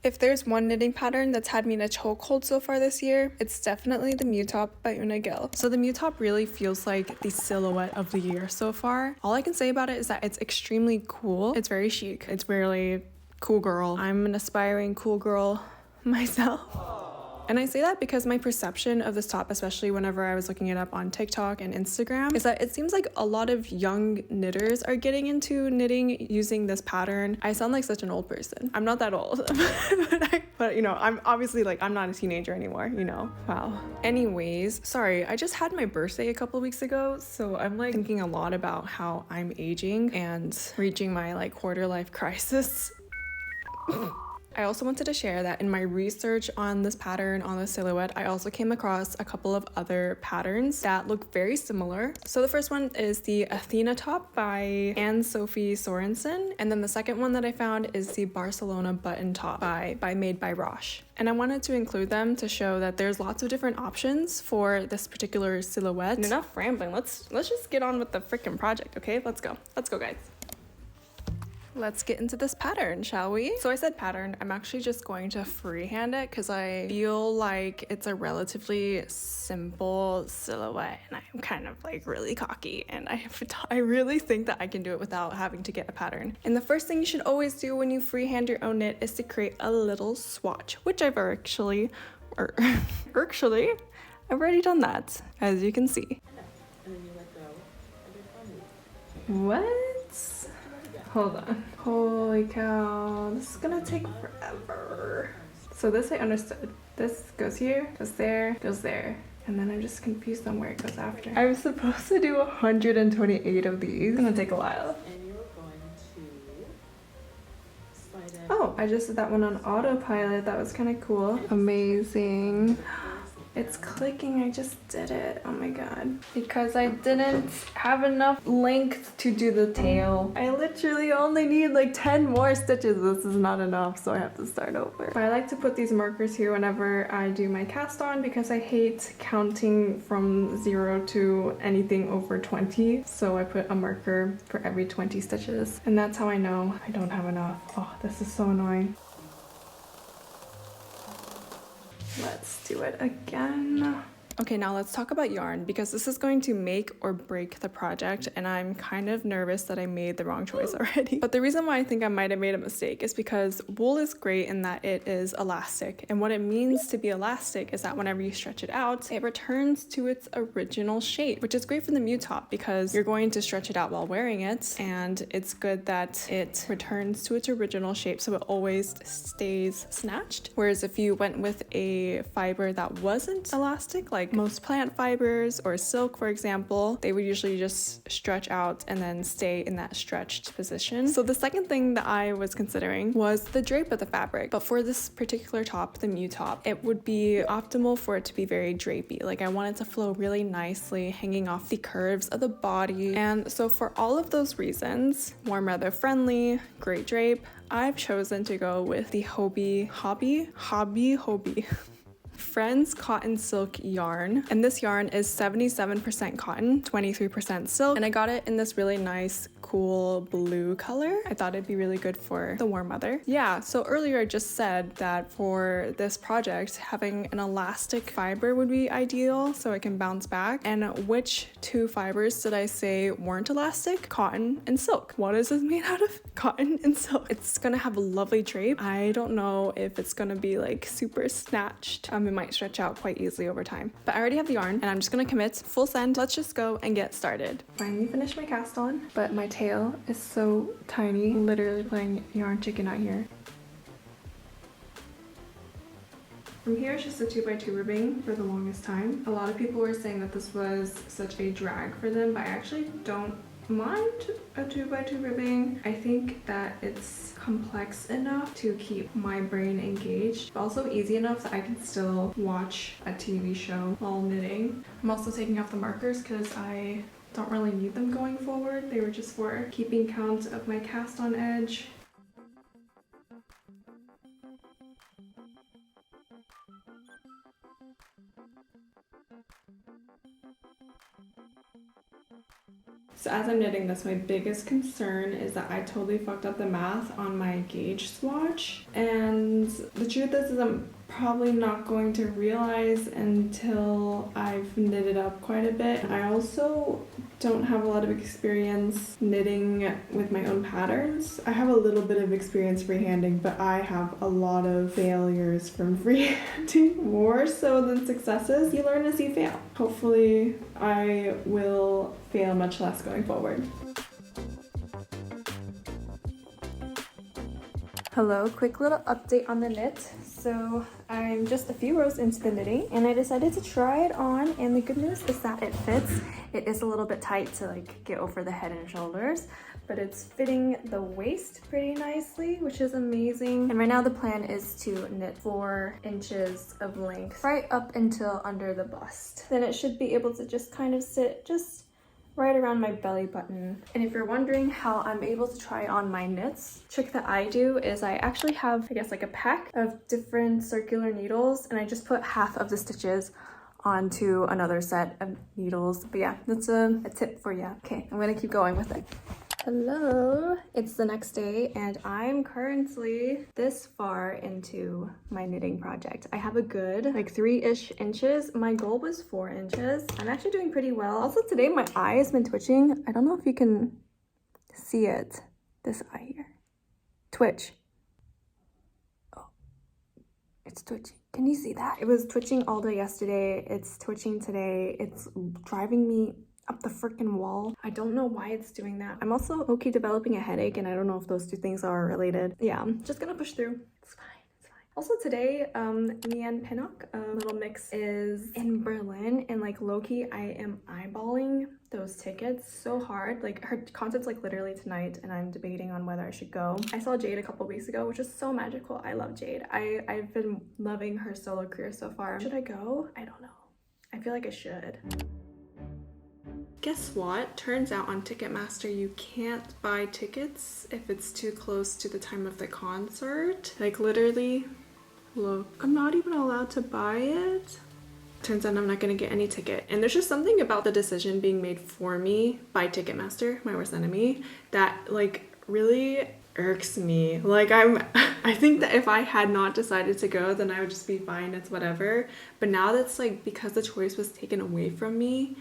If there's one knitting pattern that's had me in a chokehold so far this year, it's definitely the Mew Top by Una Gill. So the Mew Top really feels like the silhouette of the year so far. All I can say about it is that it's extremely cool. It's very chic. It's really cool girl. I'm an aspiring cool girl myself. And I say that because my perception of this top, especially whenever I was looking it up on TikTok and Instagram, is that it seems like a lot of young knitters are getting into knitting using this pattern. I sound like such an old person. I'm not that old, but you know, I'm obviously like, I'm not a teenager anymore, you know? Wow. Anyways, sorry, I just had my birthday a couple weeks ago, so I'm like thinking a lot about how I'm aging and reaching my like quarter life crisis. I also wanted to share that in my research on this pattern, on the silhouette, I also came across a couple of other patterns that look very similar. So the first one is the Athena top by Anne-Sophie Sorensen. And then the second one that I found is the Barcelona button top by Made by Roche. And I wanted to include them to show that there's lots of different options for this particular silhouette. And enough rambling, let's just get on with the freaking project, okay? Let's go guys. Let's get into this pattern, shall we? So I said pattern, I'm actually just going to freehand it because I feel like it's a relatively simple silhouette and I'm kind of like really cocky and I really think that I can do it without having to get a pattern. And the first thing you should always do when you freehand your own knit is to create a little swatch, which I've actually, I've already done that, as you can see. What? Hold on. Holy cow, this is gonna take forever. So this I understood. This goes here, goes there, goes there. And then I'm just confused on where it goes after. I was supposed to do 128 of these. It's gonna take a while. And you're going to slide it. Oh, I just did that one on autopilot. That was kind of cool. Amazing. It's clicking, I just did it. Oh my god. Because I didn't have enough length to do the tail. I literally only need like 10 more stitches. This is not enough, so I have to start over. But I like to put these markers here whenever I do my cast on because I hate counting from 0 to anything over 20. So I put a marker for every 20 stitches. And that's how I know I don't have enough. Oh, this is so annoying. Let's do it again. Okay, now let's talk about yarn because this is going to make or break the project and I'm kind of nervous that I made the wrong choice already. But the reason why I think I might have made a mistake is because wool is great in that it is elastic, and what it means to be elastic is that whenever you stretch it out, it returns to its original shape, which is great for the Mew Top because you're going to stretch it out while wearing it, and it's good that it returns to its original shape so it always stays snatched. Whereas if you went with a fiber that wasn't elastic, like most plant fibers or silk, for example, they would usually just stretch out and then stay in that stretched position. So the second thing that I was considering was the drape of the fabric. But for this particular top, the Mew Top, it would be optimal for it to be very drapey. Like I want it to flow really nicely, hanging off the curves of the body. And so for all of those reasons, warm weather friendly, great drape, I've chosen to go with the Hobie Friends cotton silk yarn, and this yarn is 77% cotton, 23% silk, and I got it in this really nice cool blue color. I thought it'd be really good for the warm weather. Yeah, so earlier I just said that for this project having an elastic fiber would be ideal so it can bounce back. And which two fibers did I say weren't elastic? Cotton and silk. What is this made out of? Cotton and silk. It's gonna have a lovely drape. I don't know if it's gonna be like super snatched. It might stretch out quite easily over time. But I already have the yarn and I'm just gonna commit full send. Let's just go and get started. Finally finished my cast on, but my tail is so tiny. Literally playing yarn chicken out here. From here, it's just a 2x2 ribbing for the longest time. A lot of people were saying that this was such a drag for them, but I actually don't mind a 2x2 ribbing. I think that it's complex enough to keep my brain engaged, but also easy enough that I can still watch a TV show while knitting. I'm also taking off the markers because I don't really need them going forward. They were just for keeping count of my cast on edge. So as I'm knitting this, my biggest concern is that I totally fucked up the math on my gauge swatch, and the issue with this is I'm probably not going to realize until I've knitted up quite a bit. I also don't have a lot of experience knitting with my own patterns. I have a little bit of experience freehanding, but I have a lot of failures from freehanding, more so than successes. You learn as you fail. Hopefully I will fail much less going forward. Hello, quick little update on the knit. So I'm just a few rows into the knitting and I decided to try it on, and the good news is that it fits. It is a little bit tight to like get over the head and shoulders, but it's fitting the waist pretty nicely, which is amazing. And right now the plan is to knit 4 inches of length right up until under the bust. Then it should be able to just kind of sit just right around my belly button. And if you're wondering how I'm able to try on my knits, trick that I do is I actually have, I guess, like a pack of different circular needles, and I just put half of the stitches onto another set of needles. But yeah, that's a tip for you. Okay, I'm gonna keep going with it. Hello, it's the next day and I'm currently this far into my knitting project. I have a good like 3-ish inches. My goal was 4 inches. I'm actually doing pretty well. Also today my eye has been twitching. I don't know if you can see it. This eye here. Twitch. Oh, it's twitching. Can you see that? It was twitching all day yesterday. It's twitching today. It's driving me up the freaking wall. I don't know why it's doing that. I'm also low-key developing a headache, and I don't know if those two things are related. Yeah, I'm just gonna push through. It's fine, it's fine. Also today, me and Pinnock, a little mix, is in Berlin, and like low-key, I am eyeballing those tickets so hard. Like her concert's like literally tonight, and I'm debating on whether I should go. I saw Jade a couple weeks ago, which is so magical. I love Jade. I've been loving her solo career so far. Should I go? I don't know. I feel like I should. Guess what? Turns out on Ticketmaster you can't buy tickets if it's too close to the time of the concert. Like literally, look, I'm not even allowed to buy it. Turns out I'm not gonna get any ticket. And there's just something about the decision being made for me by Ticketmaster, my worst enemy, that like really irks me. Like I think that if I had not decided to go, then I would just be fine, it's whatever. But now that's like, because the choice was taken away from me,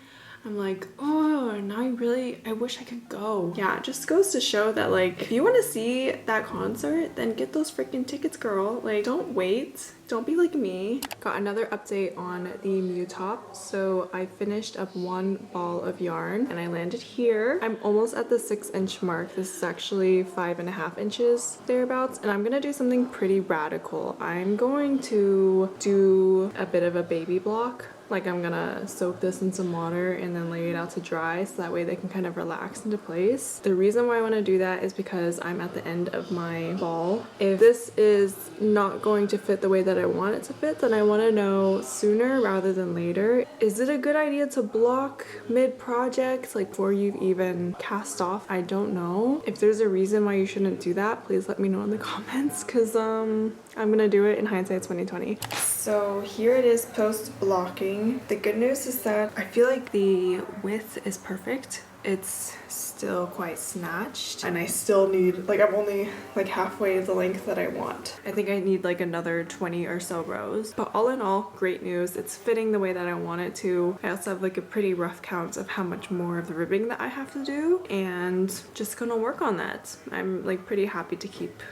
I'm like, oh, now I wish I could go. Yeah, it just goes to show that like, if you want to see that concert, then get those freaking tickets, girl. Like, don't wait. Don't be like me. Got another update on the Mew top. So I finished up 1 ball of yarn and I landed here. I'm almost at the 6-inch mark. This is actually 5.5 inches thereabouts. And I'm gonna do something pretty radical. I'm going to do a bit of a baby block. Like I'm gonna soak this in some water and then lay it out to dry so that way they can kind of relax into place. The reason why I want to do that is because I'm at the end of my ball. If this is not going to fit the way that I want it to fit, then I want to know sooner rather than later. Is it a good idea to block mid-project, like before you've even cast off? I don't know. If there's a reason why you shouldn't do that, please let me know in the comments, because I'm gonna do it in hindsight 2020. So here it is post blocking. The good news is that I feel like the width is perfect. It's still quite snatched and I still need, like I'm only like halfway the length that I want. I think I need like another 20 or so rows. But all in all, great news. It's fitting the way that I want it to. I also have like a pretty rough count of how much more of the ribbing that I have to do and just gonna work on that. I'm like pretty happy to keep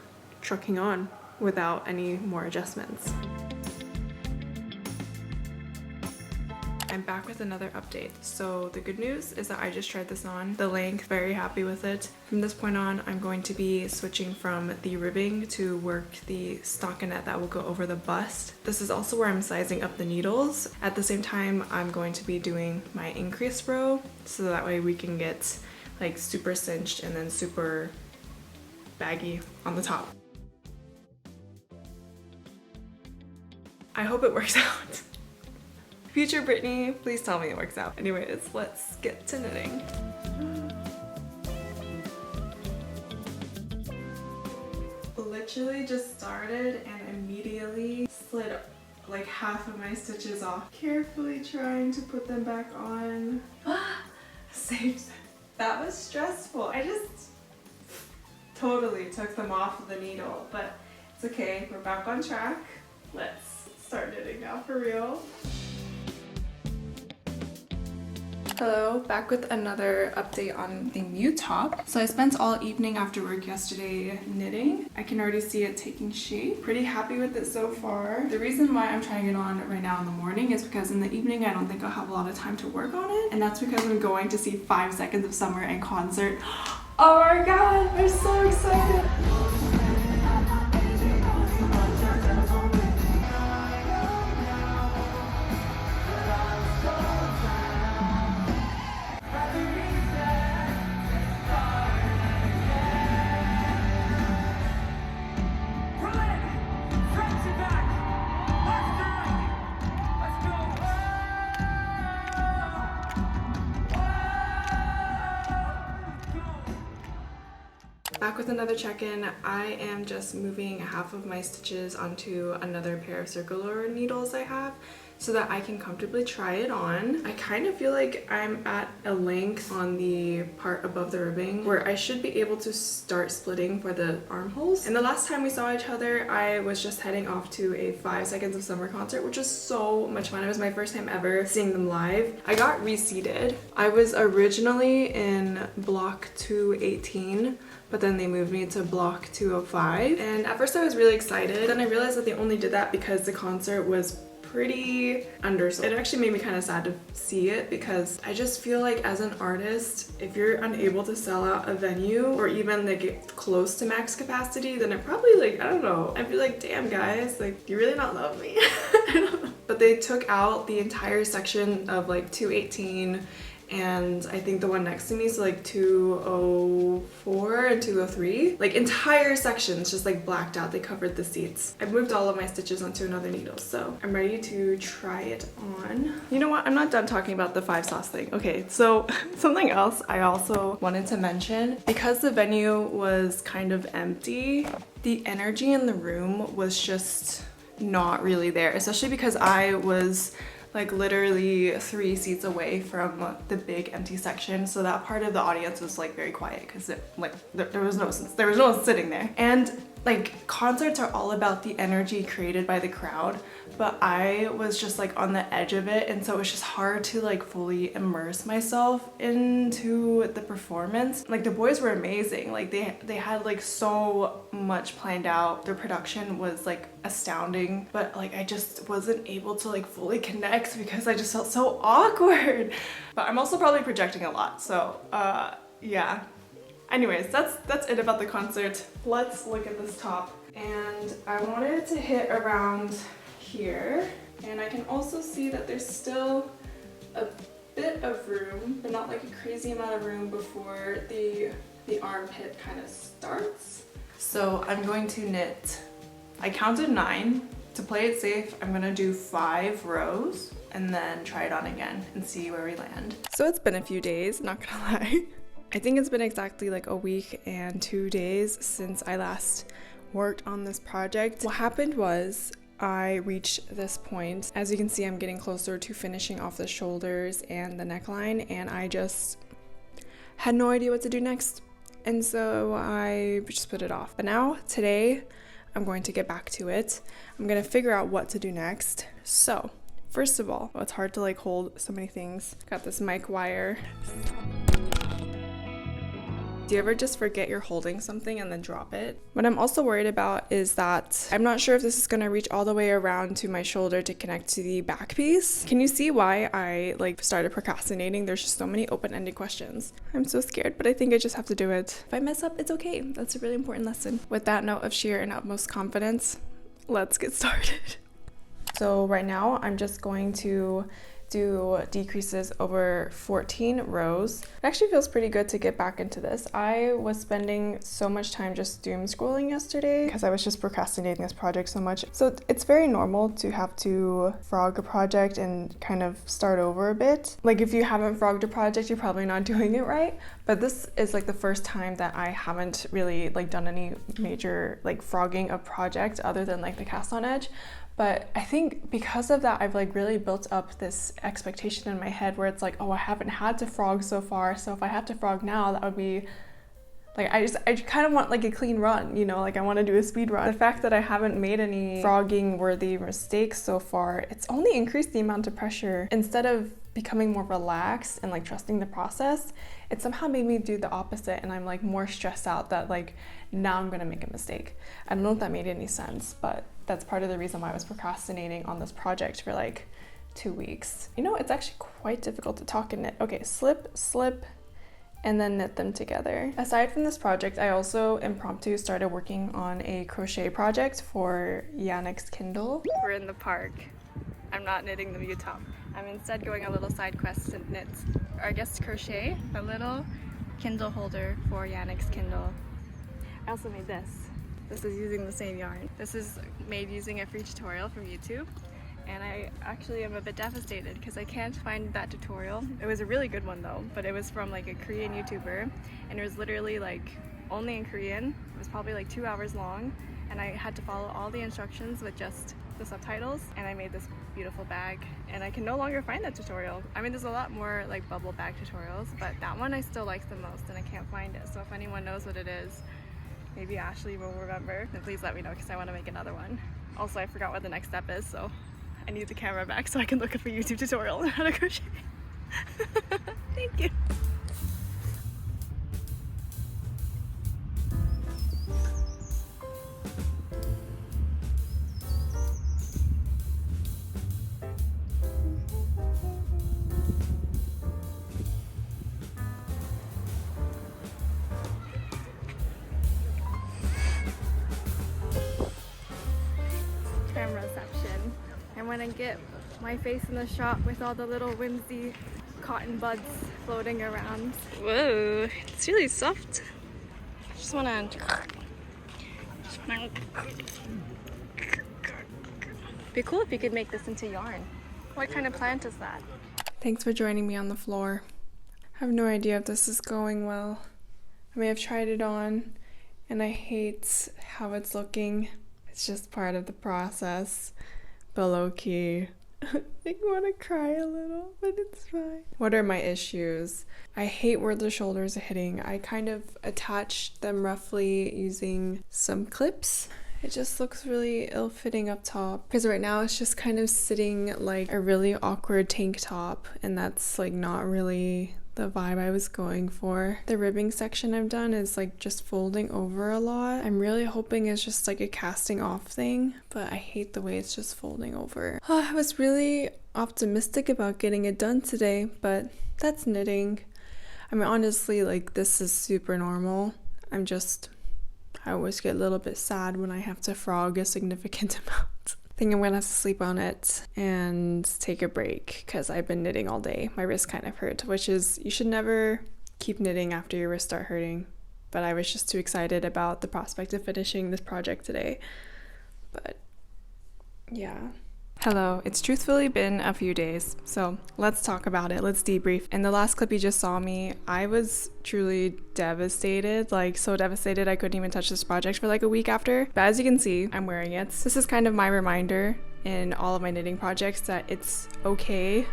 trucking on without any more adjustments. I'm back with another update. So the good news is that I just tried this on. The length, very happy with it. From this point on, I'm going to be switching from the ribbing to work the stockinette that will go over the bust. This is also where I'm sizing up the needles. At the same time, I'm going to be doing my increase row so that way we can get like super cinched and then super baggy on the top. I hope it works out. Future Britney, please tell me it works out. Anyways, let's get to knitting. Literally just started and immediately slid like half of my stitches off. Carefully trying to put them back on. Saved. That was stressful. I just totally took them off of the needle, but it's It's okay, we're back on track. Let's start knitting now for real. Hello, back with another update on the Mew top. So I spent all evening after work yesterday knitting. I can already see it taking shape. Pretty happy with it so far. The reason why I'm trying it on right now in the morning is because in the evening I don't think I'll have a lot of time to work on it. And that's because I'm going to see 5 Seconds of Summer in concert. Oh my god, I'm so excited! Back with another check-in. I am just moving half of my stitches onto another pair of circular needles I have so that I can comfortably try it on. I kind of feel like I'm at a length on the part above the ribbing where I should be able to start splitting for the armholes. And the last time we saw each other, I was just heading off to a 5 Seconds of Summer concert, which was so much fun. It was my first time ever seeing them live. I got reseated. I was originally in block 218, but then they moved me to block 205. And at first I was really excited. Then I realized that they only did that because the concert was pretty undersold. It actually made me kind of sad to see it because I just feel like as an artist, if you're unable to sell out a venue or even like get close to max capacity, then it probably like, I don't know, I'd be like, damn guys, like you really not love me. I don't know. But they took out the entire section of like 218 and I think the one next to me is like 204 and 203. Like entire sections just like blacked out. They covered the seats. I moved all of my stitches onto another needle, so I'm ready to try it on. You know what? I'm not done talking about the 5 sauce thing. Okay, so something else I also wanted to mention. Because the venue was kind of empty, the energy in the room was just not really there, especially because I was like literally 3 seats away from the big empty section, so that part of the audience was like very quiet because there was no one sitting there. And like concerts are all about the energy created by the crowd, but I was just like on the edge of it, and so it was just hard to like fully immerse myself into the performance. Like the boys were amazing. Like they had like so much planned out. Their production was like astounding, but like I just wasn't able to like fully connect because I just felt so awkward. But I'm also probably projecting a lot, so yeah. Anyways, that's it about the concert. Let's look at this top. And I wanted it to hit around here. And I can also see that there's still a bit of room, but not like a crazy amount of room before the armpit kind of starts. So I'm going to knit, I counted 9. To play it safe, I'm gonna do 5 rows and then try it on again and see where we land. So it's been a few days, not gonna lie. I think it's been exactly like a week and 2 days since I last worked on this project. What happened was I reached this point. As you can see, I'm getting closer to finishing off the shoulders and the neckline, and I just had no idea what to do next. And so I just put it off. But now, today, I'm going to get back to it. I'm gonna figure out what to do next. So, first of all, it's hard to like hold so many things. Got this mic wire. Do you ever just forget you're holding something and then drop it? What I'm also worried about is that I'm not sure if this is gonna reach all the way around to my shoulder to connect to the back piece. Can you see why I like started procrastinating? There's just so many open-ended questions. I'm so scared, but I think I just have to do it. If I mess up, it's okay. That's a really important lesson. With that note of sheer and utmost confidence, let's get started. So right now I'm just going to do decreases over 14 rows. It actually feels pretty good to get back into this. I was spending so much time just doom scrolling yesterday because I was just procrastinating this project so much. So it's very normal to have to frog a project and kind of start over a bit. Like if you haven't frogged a project, you're probably not doing it right. But this is like the first time that I haven't really like done any major like frogging a project other than like the cast on edge. But I think because of that, I've like really built up this expectation in my head where it's like, oh, I haven't had to frog so far, so if I had to frog now, that would be Like I kind of want like a clean run, you know, like I want to do a speed run. The fact that I haven't made any frogging worthy mistakes so far, it's only increased the amount of pressure. Instead of becoming more relaxed and like trusting the process, it somehow made me do the opposite, and I'm like more stressed out that like now I'm gonna make a mistake. I don't know if that made any sense, but that's part of the reason why I was procrastinating on this project for like 2 weeks. You know, it's actually quite difficult to talk and knit. Okay, slip, slip, and then knit them together. Aside from this project, I also impromptu started working on a crochet project for Yannick's Kindle. We're in the park. I'm not knitting the Mew top. I'm instead going a little side quest to knit, or I guess crochet, a little Kindle holder for Yannick's Kindle. I also made this. This is using the same yarn. This is made using a free tutorial from YouTube. And I actually am a bit devastated because I can't find that tutorial. It was a really good one though, but it was from like a Korean YouTuber, and it was literally like only in Korean. It was probably like 2 hours long, and I had to follow all the instructions with just the subtitles, and I made this beautiful bag, and I can no longer find that tutorial. I mean, there's a lot more like bubble bag tutorials, but that one I still like the most, and I can't find it. So if anyone knows what it is, maybe Ashley will remember, then please let me know because I want to make another one. Also, I forgot what the next step is, so I need the camera back so I can look up a YouTube tutorial on how to crochet. Thank you. Camera reception. I'm gonna get my face in the shot with all the little whimsy cotton buds floating around. Whoa, it's really soft. Just wanna be cool if you could make this into yarn. What kind of plant is that? Thanks for joining me on the floor. I have no idea if this is going well. I may have tried it on and I hate how it's looking. It's just part of the process. But low-key, I want to cry a little, but it's fine. What are my issues? I hate where the shoulders are hitting. I kind of attached them roughly using some clips. It just looks really ill-fitting up top. Because right now it's just kind of sitting like a really awkward tank top, and that's like not really the vibe I was going for. The ribbing section I've done is like just folding over a lot. I'm really hoping it's just like a casting off thing, but I hate the way it's just folding over. I was really optimistic about getting it done today, but that's knitting. I mean, honestly, like this is super normal. I always get a little bit sad when I have to frog a significant amount. I think I'm gonna have to sleep on it and take a break because I've been knitting all day. My wrist kind of hurt, which is, you should never keep knitting after your wrists start hurting. But I was just too excited about the prospect of finishing this project today. But yeah. Hello, it's truthfully been a few days, so let's talk about it, let's debrief. In the last clip you just saw me, I was truly devastated, like so devastated I couldn't even touch this project for like a week after. But as you can see, I'm wearing it. This is kind of my reminder in all of my knitting projects that it's okay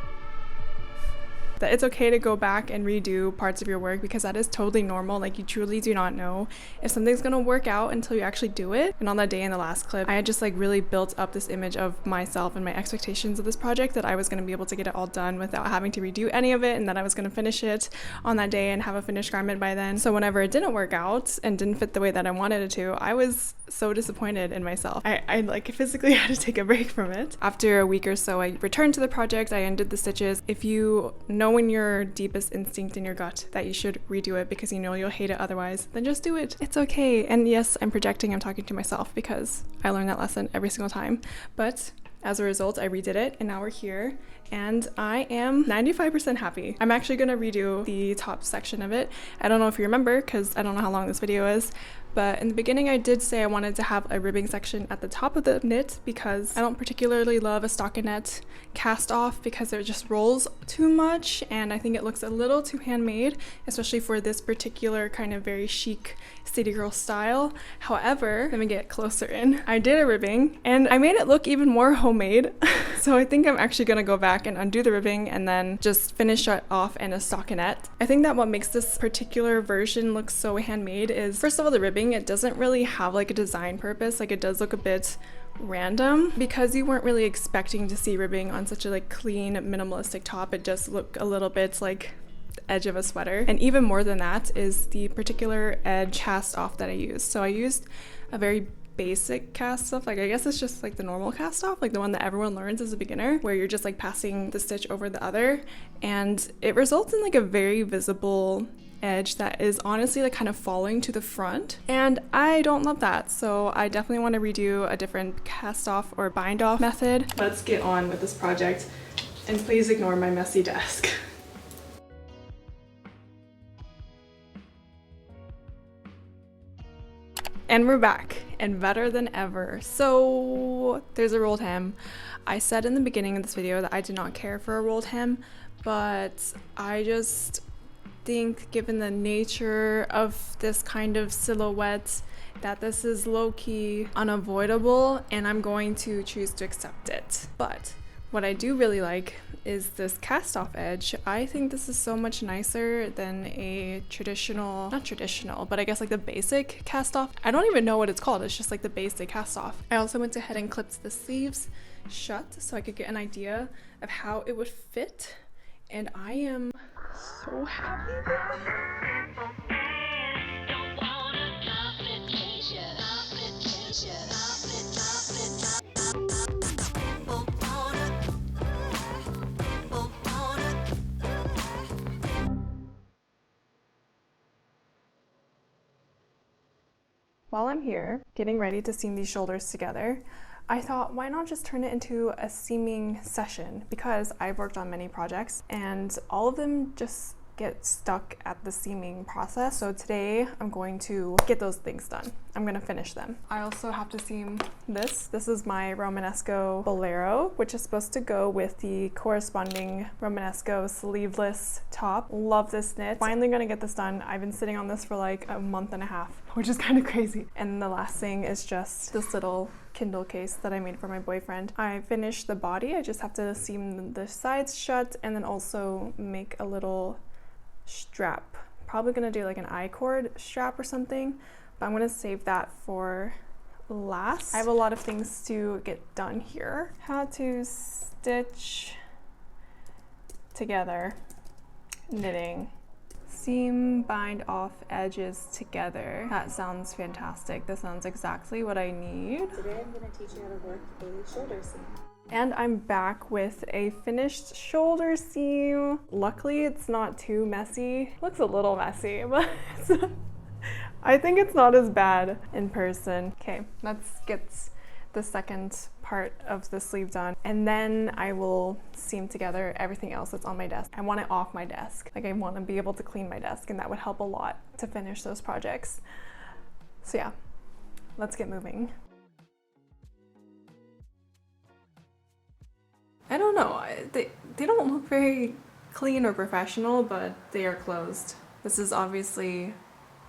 to go back and redo parts of your work, because that is totally normal. Like, you truly do not know if something's gonna work out until you actually do it. And on that day in the last clip, I had just like really built up this image of myself and my expectations of this project, that I was gonna be able to get it all done without having to redo any of it, and that I was gonna finish it on that day and have a finished garment by then. So whenever it didn't work out and didn't fit the way that I wanted it to, I was so disappointed in myself. I like physically had to take a break from it. After a week or so, I returned to the project, I undid the stitches. If you know in your deepest instinct in your gut that you should redo it because you know you'll hate it otherwise, then just do it. It's okay. And yes, I'm projecting, I'm talking to myself because I learned that lesson every single time. But as a result, I redid it and now we're here and I am 95% happy. I'm actually gonna redo the top section of it. I don't know if you remember because I don't know how long this video is, but in the beginning I did say I wanted to have a ribbing section at the top of the knit because I don't particularly love a stockinette cast off because it just rolls too much and I think it looks a little too handmade, especially for this particular kind of very chic city girl style. However, let me get closer in. I did a ribbing and I made it look even more homemade. So I think I'm actually gonna go back and undo the ribbing and then just finish it off in a stockinette. I think that what makes this particular version look so handmade is, first of all, the ribbing. It doesn't really have like a design purpose. Like, it does look a bit random because you weren't really expecting to see ribbing on such a like clean minimalistic top. It just looked a little bit like the edge of a sweater. And even more than that is the particular edge cast off that I used. So I used a very basic cast off, like I guess it's just like the normal cast off, like the one that everyone learns as a beginner, where you're just like passing the stitch over the other, and it results in like a very visible edge that is honestly like kind of falling to the front, and I don't love that. So I definitely want to redo a different cast off or bind off method. Let's get on with this project, and please ignore my messy desk. And we're back, and better than ever. So there's a rolled hem. I said in the beginning of this video that I did not care for a rolled hem, but I just think, given the nature of this kind of silhouette, that this is low-key unavoidable, and I'm going to choose to accept it. But what I do really like is this cast off edge. I think this is so much nicer than a traditional, not traditional, but I guess like the basic cast off. I don't even know what it's called. It's just like the basic cast off. I also went ahead and clipped the sleeves shut so I could get an idea of how it would fit. And I am so happy with it. While I'm here getting ready to seam these shoulders together, I thought, why not just turn it into a seaming session? Because I've worked on many projects and all of them just get stuck at the seaming process. So today I'm going to get those things done. I'm gonna finish them. I also have to seam this. This is my Romanesco Bolero, which is supposed to go with the corresponding Romanesco sleeveless top. Love this knit. Finally gonna get this done. I've been sitting on this for like a month and a half, which is kind of crazy. And the last thing is just this little Kindle case that I made for my boyfriend. I finished the body. I just have to seam the sides shut and then also make a little strap. Probably gonna do like an I-cord strap or something, but I'm gonna save that for last. I have a lot of things to get done here. How to stitch together, knitting, seam, bind off edges together. That sounds fantastic. That sounds exactly what I need. Today I'm going to teach you how to work a shoulder seam. And I'm back with a finished shoulder seam. Luckily, it's not too messy. Looks a little messy, but I think it's not as bad in person. Okay, let's get the second part of the sleeve done, and then I will seam together everything else that's on my desk. I want it off my desk. Like, I want to be able to clean my desk, and that would help a lot to finish those projects. So yeah, let's get moving. I don't know, they don't look very clean or professional, but they are closed. This is obviously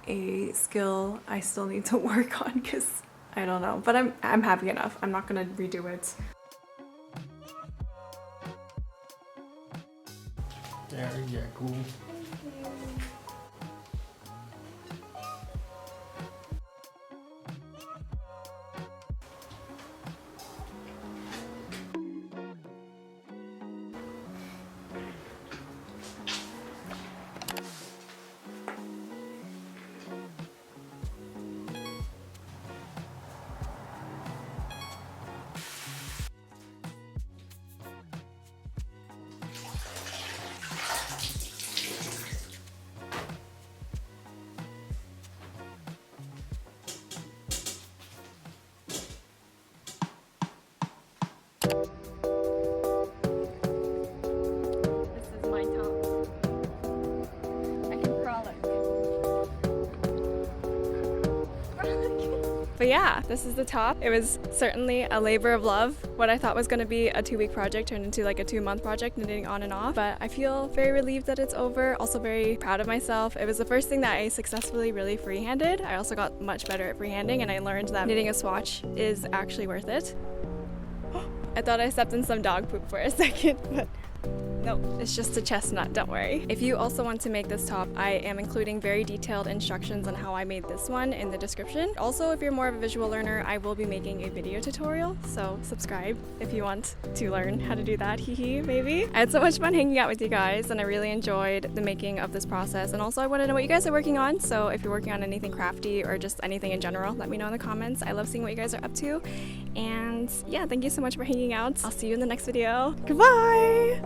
a skill I still need to work on because I don't know, but I'm happy enough. I'm not gonna redo it. There you go. But yeah, this is the top. It was certainly a labor of love. What I thought was going to be a 2-week project turned into like a 2-month project, knitting on and off. But I feel very relieved that it's over. Also very proud of myself. It was the first thing that I successfully really freehanded. I also got much better at freehanding, and I learned that knitting a swatch is actually worth it. thought I stepped in some dog poop for a second, but nope, it's just a chestnut, don't worry. If you also want to make this top, I am including very detailed instructions on how I made this one in the description. Also, if you're more of a visual learner, I will be making a video tutorial, so subscribe if you want to learn how to do that, hee maybe. I had so much fun hanging out with you guys, and I really enjoyed the making of this process, and also I want to know what you guys are working on, so if you're working on anything crafty or just anything in general, let me know in the comments. I love seeing what you guys are up to, and yeah, thank you so much for hanging out. I'll see you in the next video. Goodbye!